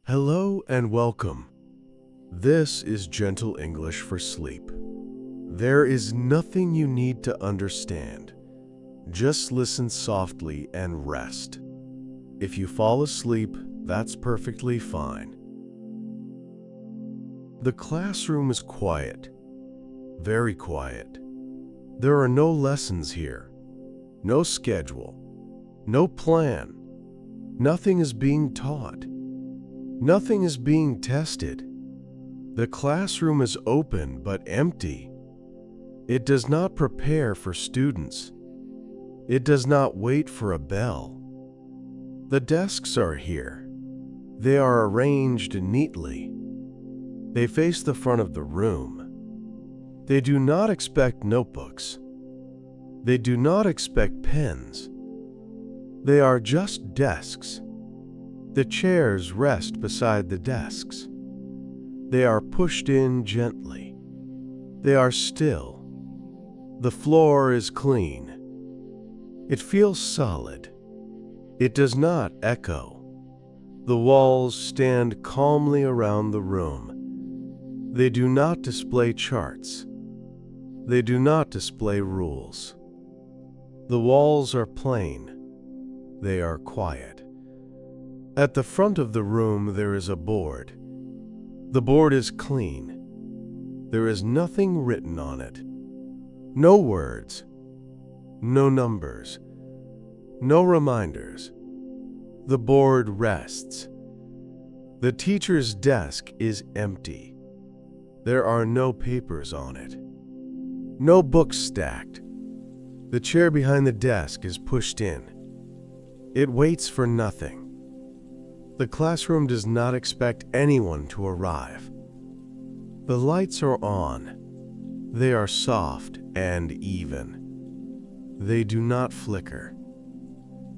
Hello and welcome. This is Gentle English for Sleep. There is nothing you need to understand. Just listen softly and rest. If you fall asleep, that's perfectly fine. The classroom is quiet, very quiet. There are no lessons here, no schedule, no plan. Nothing is being taught. Nothing is being tested. The classroom is open but empty. It does not prepare for students. It does not wait for a bell. The desks are here. They are arranged neatly. They face the front of the room. They do not expect notebooks. They do not expect pens. They are just desks. The chairs rest beside the desks. They are pushed in gently. They are still. The floor is clean. It feels solid. It does not echo. The walls stand calmly around the room. They do not display charts. They do not display rules. The walls are plain. They are quiet. At the front of the room there is a board. The board is clean. There is nothing written on it. No words. No numbers. No reminders. The board rests. The teacher's desk is empty. There are no papers on it. No books stacked. The chair behind the desk is pushed in. It waits for nothing. The classroom does not expect anyone to arrive. The lights are on. They are soft and even. They do not flicker.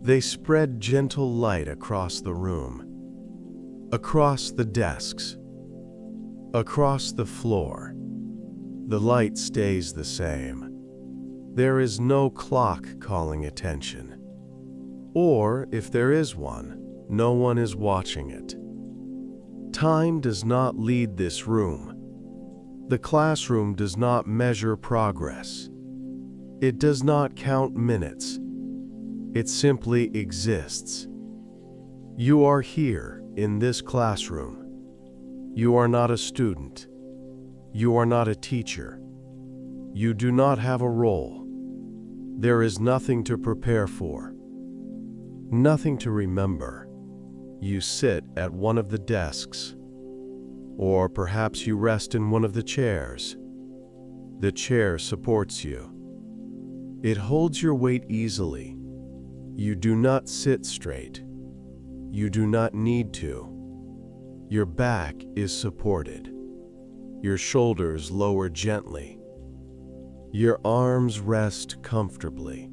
They spread gentle light across the room, across the desks, across the floor. The light stays the same. There is no clock calling attention. Or, if there is one, no one is watching it. Time does not lead this room. The classroom does not measure progress. It does not count minutes. It simply exists. You are here in this classroom. You are not a student. You are not a teacher. You do not have a role. There is nothing to prepare for. Nothing to remember. You sit at one of the desks, or perhaps you rest in one of the chairs. The chair supports you. It holds your weight easily. You do not sit straight. You do not need to. Your back is supported. Your shoulders lower gently. Your arms rest comfortably.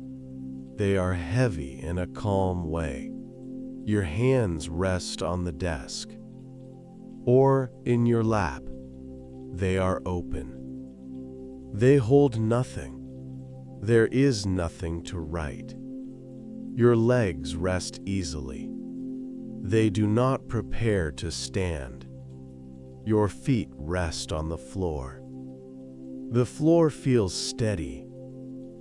They are heavy in a calm way. Your hands rest on the desk, or in your lap. They are open. They hold nothing. There is nothing to write. Your legs rest easily. They do not prepare to stand. Your feet rest on the floor. The floor feels steady.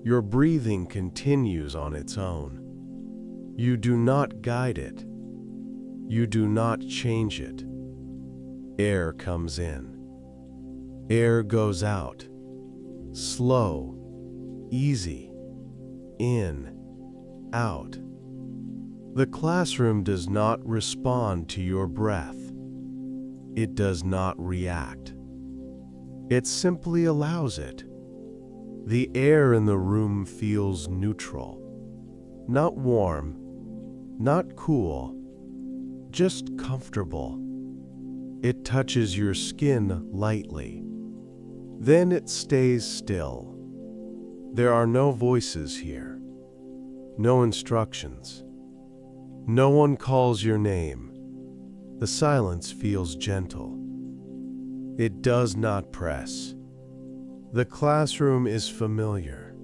Your breathing continues on its own. You do not guide it. You do not change it. Air comes in. Air goes out. Slow, easy, in, out. The classroom does not respond to your breath. It does not react. It simply allows it. The air in the room feels neutral, not warm, not cool, just comfortable. It touches your skin lightly. Then it stays still. There are no voices here, no instructions. No one calls your name. The silence feels gentle. It does not press. The classroom is familiar,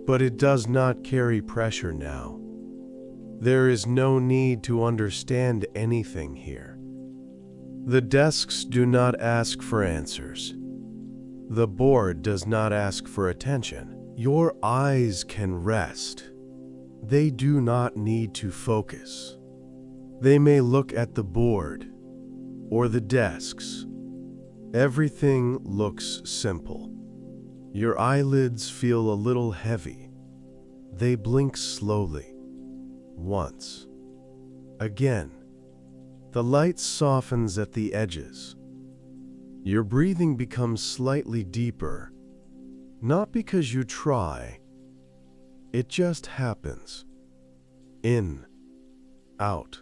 but it does not carry pressure now. There is no need to understand anything here. The desks do not ask for answers. The board does not ask for attention. Your eyes can rest. They do not need to focus. They may look at the board or the desks. Everything looks simple. Your eyelids feel a little heavy. They blink slowly. Once. Again. The light softens at the edges. Your breathing becomes slightly deeper, not because you try. It just happens. In, out.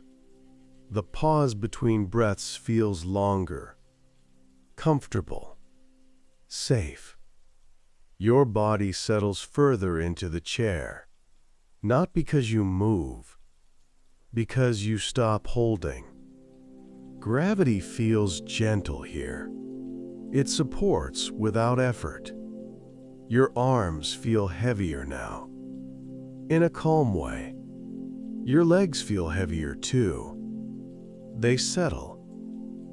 The pause between breaths feels longer, comfortable, safe. Your body settles further into the chair, not because you move, because you stop holding. Gravity feels gentle here. It supports without effort. Your arms feel heavier now. In a calm way. Your legs feel heavier too. They settle.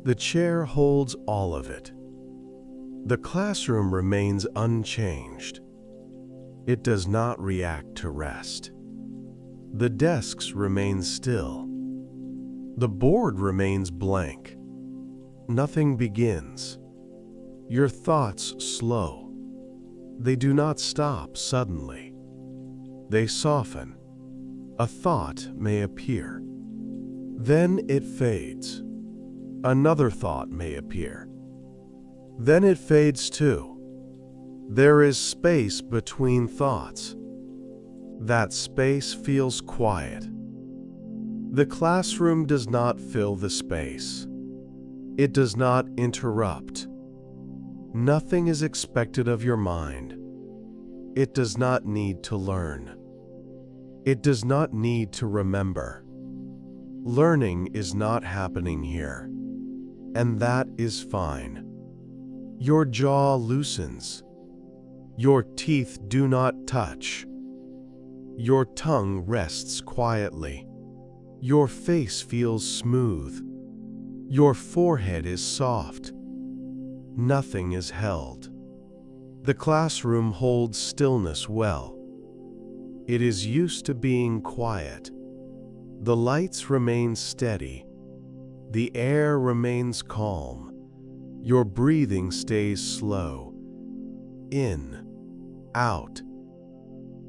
The chair holds all of it. The classroom remains unchanged. It does not react to rest. The desks remain still. The board remains blank. Nothing begins. Your thoughts slow. They do not stop suddenly. They soften. A thought may appear. Then it fades. Another thought may appear. Then it fades too. There is space between thoughts. That space feels quiet. The classroom does not fill the space. It does not interrupt. Nothing is expected of your mind. It does not need to learn. It does not need to remember. Learning is not happening here, and that is fine. Your jaw loosens. Your teeth do not touch. Your tongue rests quietly. Your face feels smooth. Your forehead is soft. Nothing is held. The classroom holds stillness well. It is used to being quiet. The lights remain steady. The air remains calm. Your breathing stays slow. In, out.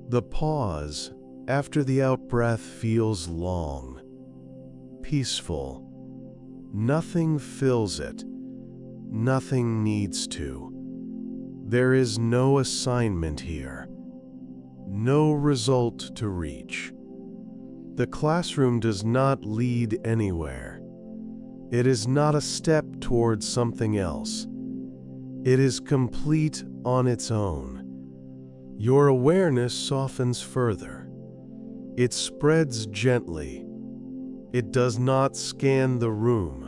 The pause after the out-breath feels long, peaceful. Nothing fills it. Nothing needs to. There is no assignment here. No result to reach. The classroom does not lead anywhere. It is not a step towards something else. It is complete on its own. Your awareness softens further. It spreads gently. It does not scan the room.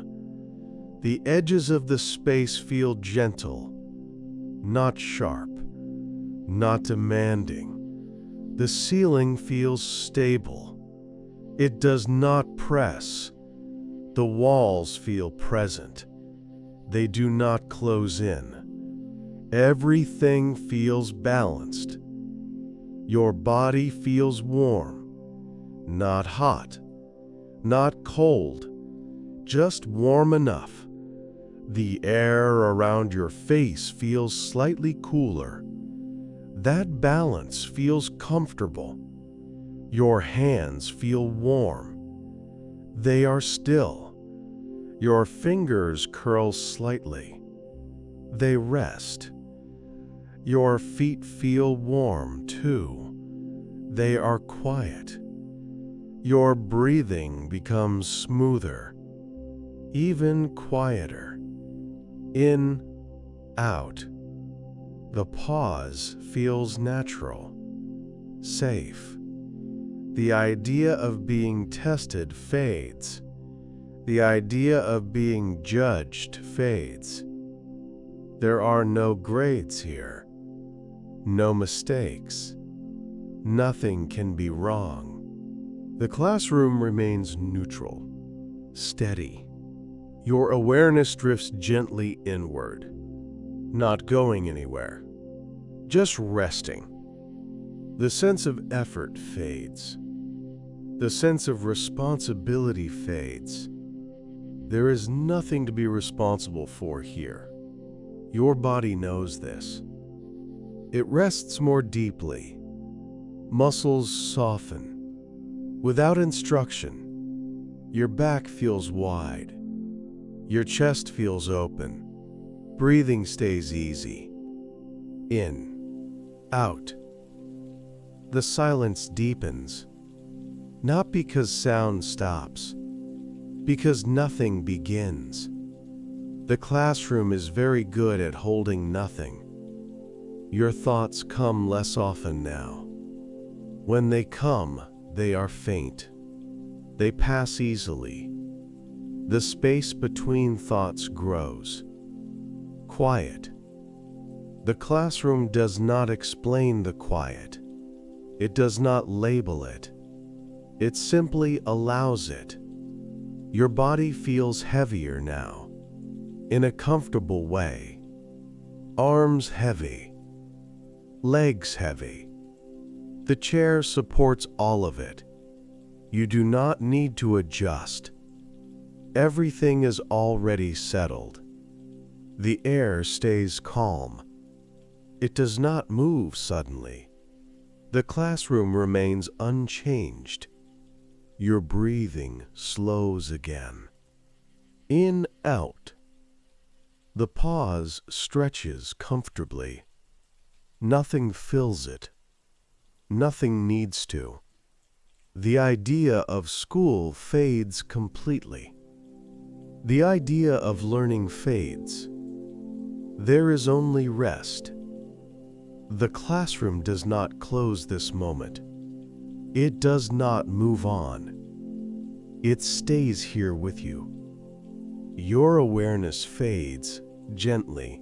The edges of the space feel gentle, not sharp, not demanding. The ceiling feels stable. It does not press. The walls feel present. They do not close in. Everything feels balanced. Your body feels warm, not hot, not cold, just warm enough. The air around your face feels slightly cooler. That balance feels comfortable. Your hands feel warm. They are still. Your fingers curl slightly. They rest. Your feet feel warm too. They are quiet. Your breathing becomes smoother, even quieter. In, out. The pause feels natural, safe. The idea of being tested fades. The idea of being judged fades. There are no grades here, no mistakes. Nothing can be wrong. The classroom remains neutral, steady. Your awareness drifts gently inward, not going anywhere, just resting. The sense of effort fades. The sense of responsibility fades. There is nothing to be responsible for here. Your body knows this. It rests more deeply. Muscles soften. Without instruction, your back feels wide. Your chest feels open. Breathing stays easy. In, out. The silence deepens, not because sound stops, because nothing begins. The classroom is very good at holding nothing. Your thoughts come less often now. When they come, they are faint. They pass easily. The space between thoughts grows. Quiet. The classroom does not explain the quiet. It does not label it. It simply allows it. Your body feels heavier now, in a comfortable way. Arms heavy. Legs heavy. The chair supports all of it. You do not need to adjust. Everything is already settled. The air stays calm. It does not move suddenly. The classroom remains unchanged. Your breathing slows again. In, out. The pause stretches comfortably. Nothing fills it. Nothing needs to. The idea of school fades completely. The idea of learning fades. There is only rest. The classroom does not close this moment. It does not move on. It stays here with you. Your awareness fades gently,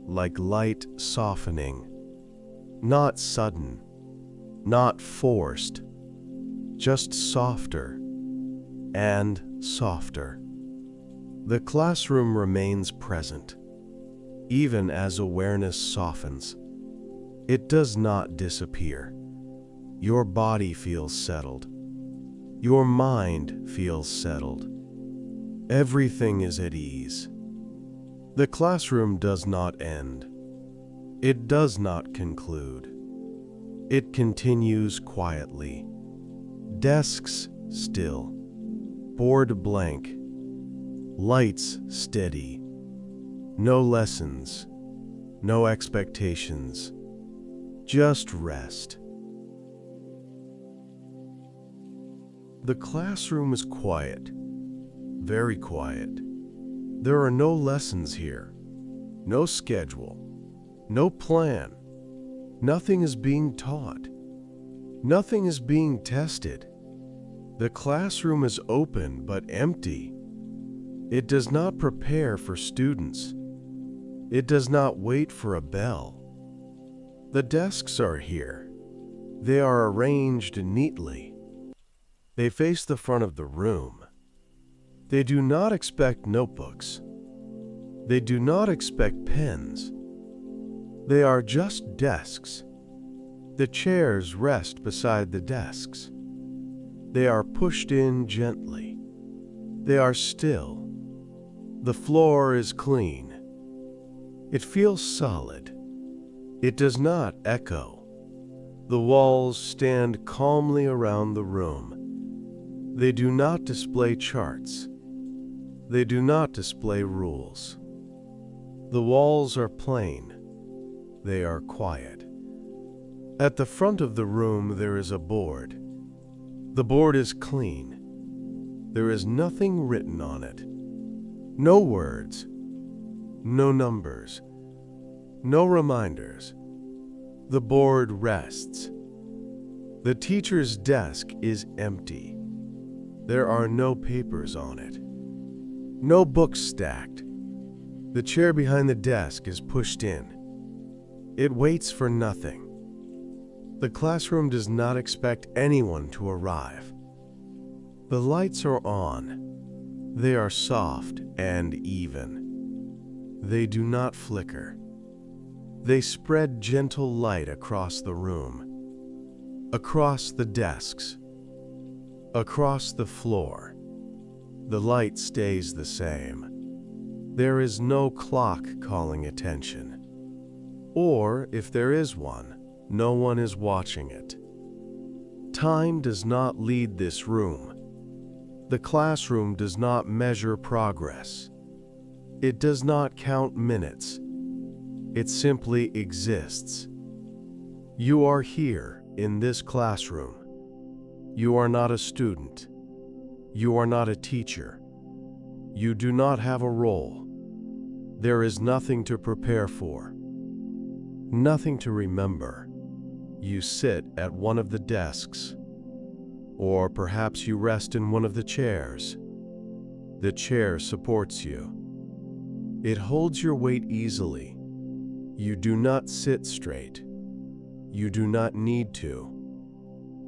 like light softening. Not sudden, not forced, just softer and softer. The classroom remains present, even as awareness softens. It does not disappear. Your body feels settled. Your mind feels settled. Everything is at ease. The classroom does not end. It does not conclude. It continues quietly. Desks still. Board blank. Lights steady. No lessons. No expectations. Just rest. The classroom is quiet, very quiet. There are no lessons here, no schedule, no plan. Nothing is being taught. Nothing is being tested. The classroom is open but empty. It does not prepare for students. It does not wait for a bell. The desks are here. They are arranged neatly. They face the front of the room. They do not expect notebooks. They do not expect pens. They are just desks. The chairs rest beside the desks. They are pushed in gently. They are still. The floor is clean. It feels solid. It does not echo. The walls stand calmly around the room. They do not display charts. They do not display rules. The walls are plain. They are quiet. At the front of the room there is a board. The board is clean. There is nothing written on it. No words. No numbers. No reminders. The board rests. The teacher's desk is empty. There are no papers on it. No books stacked. The chair behind the desk is pushed in. It waits for nothing. The classroom does not expect anyone to arrive. The lights are on. They are soft and even. They do not flicker. They spread gentle light across the room, across the desks, across the floor. The light stays the same. There is no clock calling attention. Or, if there is one, no one is watching it. Time does not lead this room. The classroom does not measure progress. It does not count minutes. It simply exists. You are here in this classroom. You are not a student. You are not a teacher. You do not have a role. There is nothing to prepare for, nothing to remember. You sit at one of the desks, or perhaps you rest in one of the chairs. The chair supports you. It holds your weight easily. You do not sit straight. You do not need to.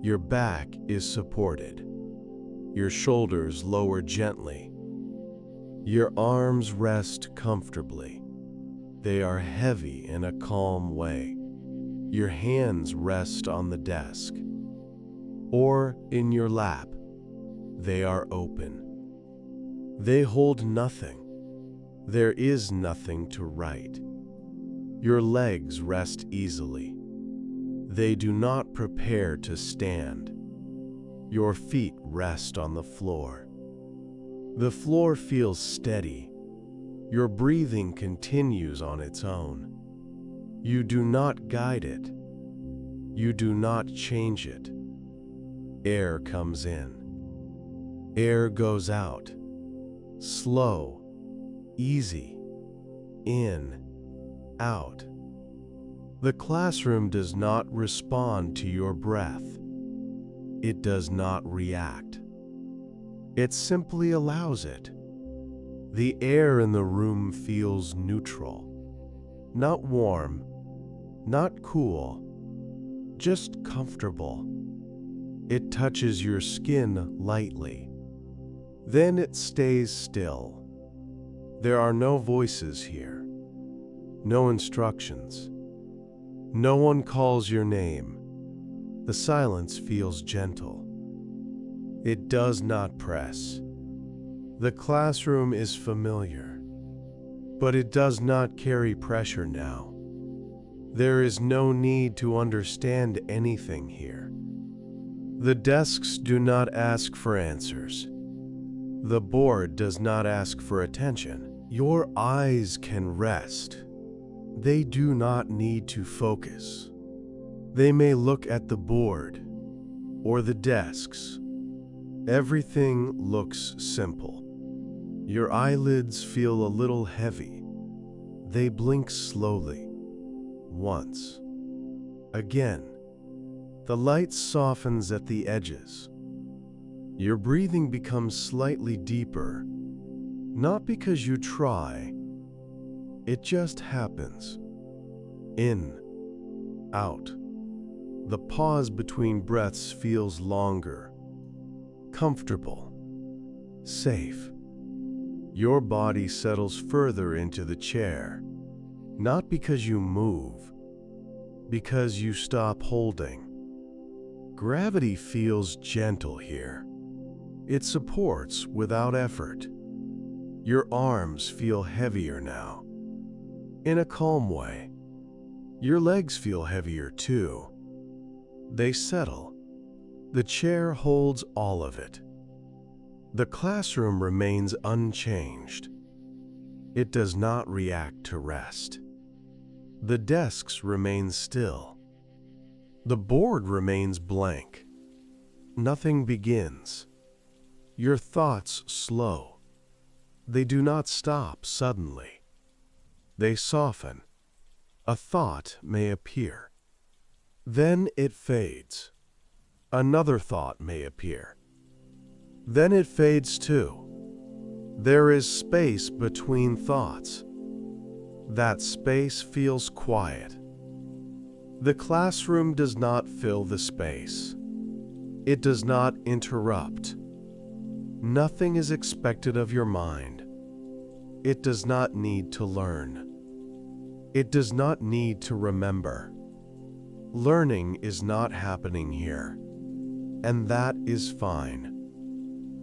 Your back is supported. Your shoulders lower gently. Your arms rest comfortably. They are heavy in a calm way. Your hands rest on the desk or in your lap. They are open. They hold nothing. There is nothing to write. Your legs rest easily. They do not prepare to stand. Your feet rest on the floor. The floor feels steady. Your breathing continues on its own. You do not guide it. You do not change it. Air comes in. Air goes out. Slow, easy, in, out. The classroom does not respond to your breath. It does not react. It simply allows it. The air in the room feels neutral. Not warm, not cool, just comfortable. It touches your skin lightly. Then it stays still. There are no voices here, no instructions. No one calls your name. The silence feels gentle. It does not press. The classroom is familiar, but it does not carry pressure now. There is no need to understand anything here. The desks do not ask for answers. The board does not ask for attention. Your eyes can rest. They do not need to focus. They may look at the board or the desks. Everything looks simple. Your eyelids feel a little heavy. They blink slowly. Once. Again. The light softens at the edges. Your breathing becomes slightly deeper, not because you try. It just happens. In, out. The pause between breaths feels longer, comfortable, safe. Your body settles further into the chair, not because you move, because you stop holding. Gravity feels gentle here. It supports without effort. Your arms feel heavier now, in a calm way. Your legs feel heavier too. They settle. The chair holds all of it. The classroom remains unchanged. It does not react to rest. The desks remain still. The board remains blank. Nothing begins. Your thoughts slow. They do not stop suddenly. They soften. A thought may appear. Then it fades. Another thought may appear. Then it fades too. There is space between thoughts. That space feels quiet. The classroom does not fill the space. It does not interrupt. Nothing is expected of your mind. It does not need to learn. It does not need to remember. Learning is not happening here, and that is fine.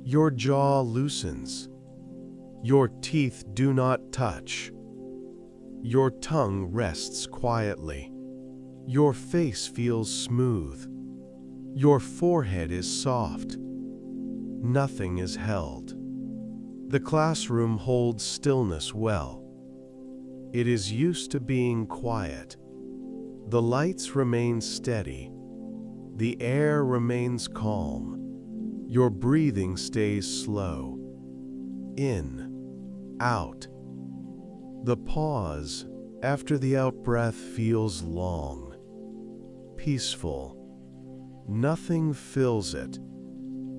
Your jaw loosens. Your teeth do not touch. Your tongue rests quietly. Your face feels smooth. Your forehead is soft. Nothing is held. The classroom holds stillness well. It is used to being quiet. The lights remain steady. The air remains calm. Your breathing stays slow. In, out. The pause after the out-breath feels long, peaceful. Nothing fills it.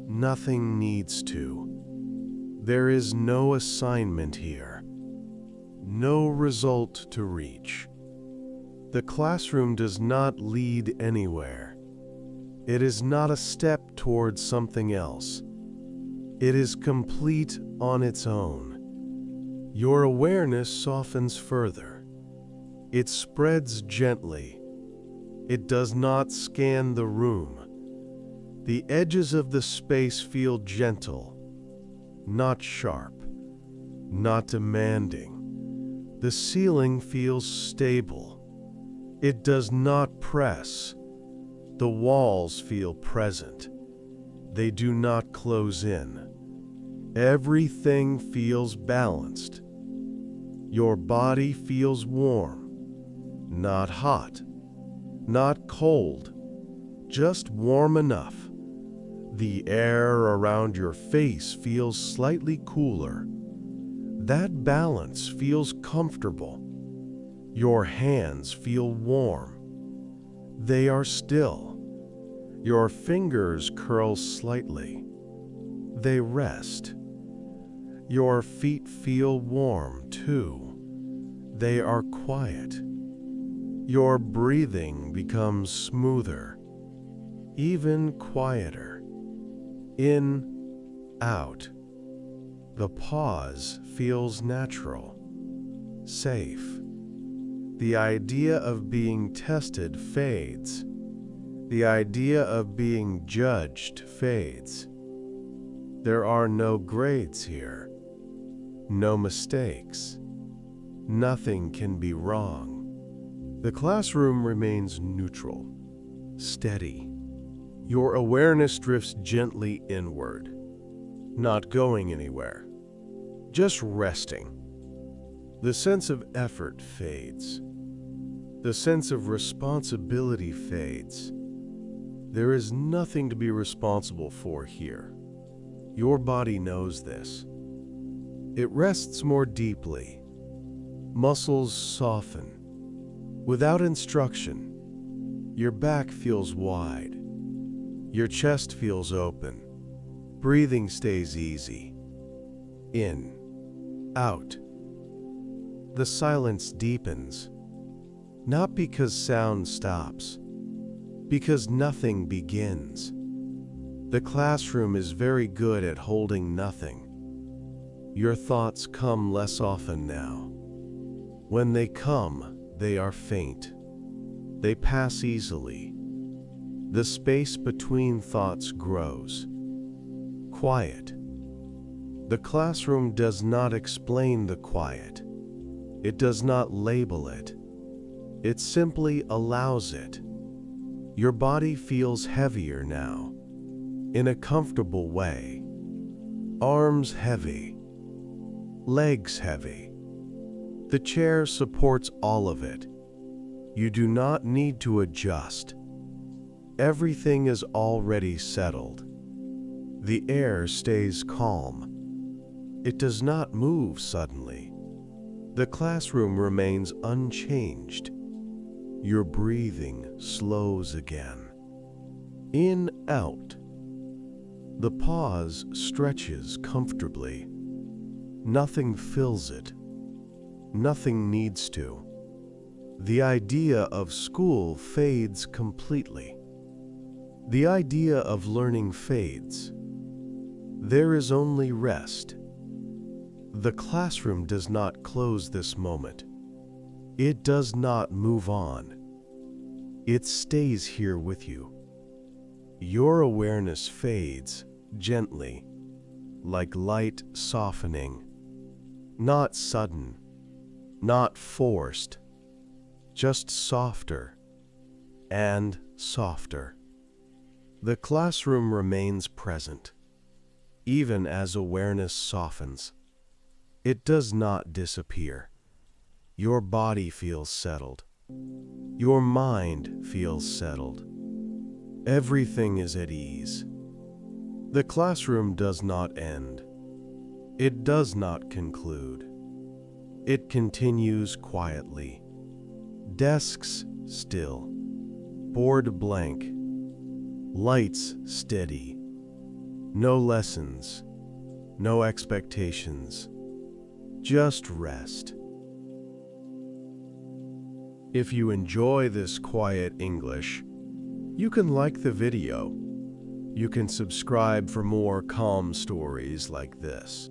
Nothing needs to. There is no assignment here. No result to reach. The classroom does not lead anywhere. It is not a step towards something else. It is complete on its own. Your awareness softens further. It spreads gently. It does not scan the room. The edges of the space feel gentle, not sharp, not demanding. The ceiling feels stable. It does not press. The walls feel present. They do not close in. Everything feels balanced. Your body feels warm, not hot, not cold, just warm enough. The air around your face feels slightly cooler. That balance feels comfortable. Your hands feel warm. They are still. Your fingers curl slightly. They rest. Your feet feel warm too. They are quiet. Your breathing becomes smoother, even quieter. In, out. The pause feels natural, safe. The idea of being tested fades. The idea of being judged fades. There are no grades here, no mistakes. Nothing can be wrong. The classroom remains neutral, steady. Your awareness drifts gently inward, not going anywhere, just resting. The sense of effort fades. The sense of responsibility fades. There is nothing to be responsible for here. Your body knows this. It rests more deeply. Muscles soften. Without instruction, your back feels wide. Your chest feels open. Breathing stays easy. In, out. The silence deepens, not because sound stops, because nothing begins. The classroom is very good at holding nothing. Your thoughts come less often now. When they come, they are faint. They pass easily. The space between thoughts grows. Quiet. The classroom does not explain the quiet. It does not label it. It simply allows it. Your body feels heavier now, in a comfortable way. Arms heavy, legs heavy. The chair supports all of it. You do not need to adjust. Everything is already settled. The air stays calm. It does not move suddenly. The classroom remains unchanged. Your breathing slows again. In, out. The pause stretches comfortably. Nothing fills it. Nothing needs to. The idea of school fades completely. The idea of learning fades. There is only rest. The classroom does not close this moment. It does not move on. It stays here with you. Your awareness fades gently, like light softening. Not sudden, not forced, just softer and softer. The classroom remains present, even as awareness softens. It does not disappear. Your body feels settled. Your mind feels settled. Everything is at ease. The classroom does not end. It does not conclude. It continues quietly. Desks still. Board blank. Lights steady. No lessons. No expectations. Just rest. If you enjoy this quiet English, you can like the video. You can subscribe for more calm stories like this.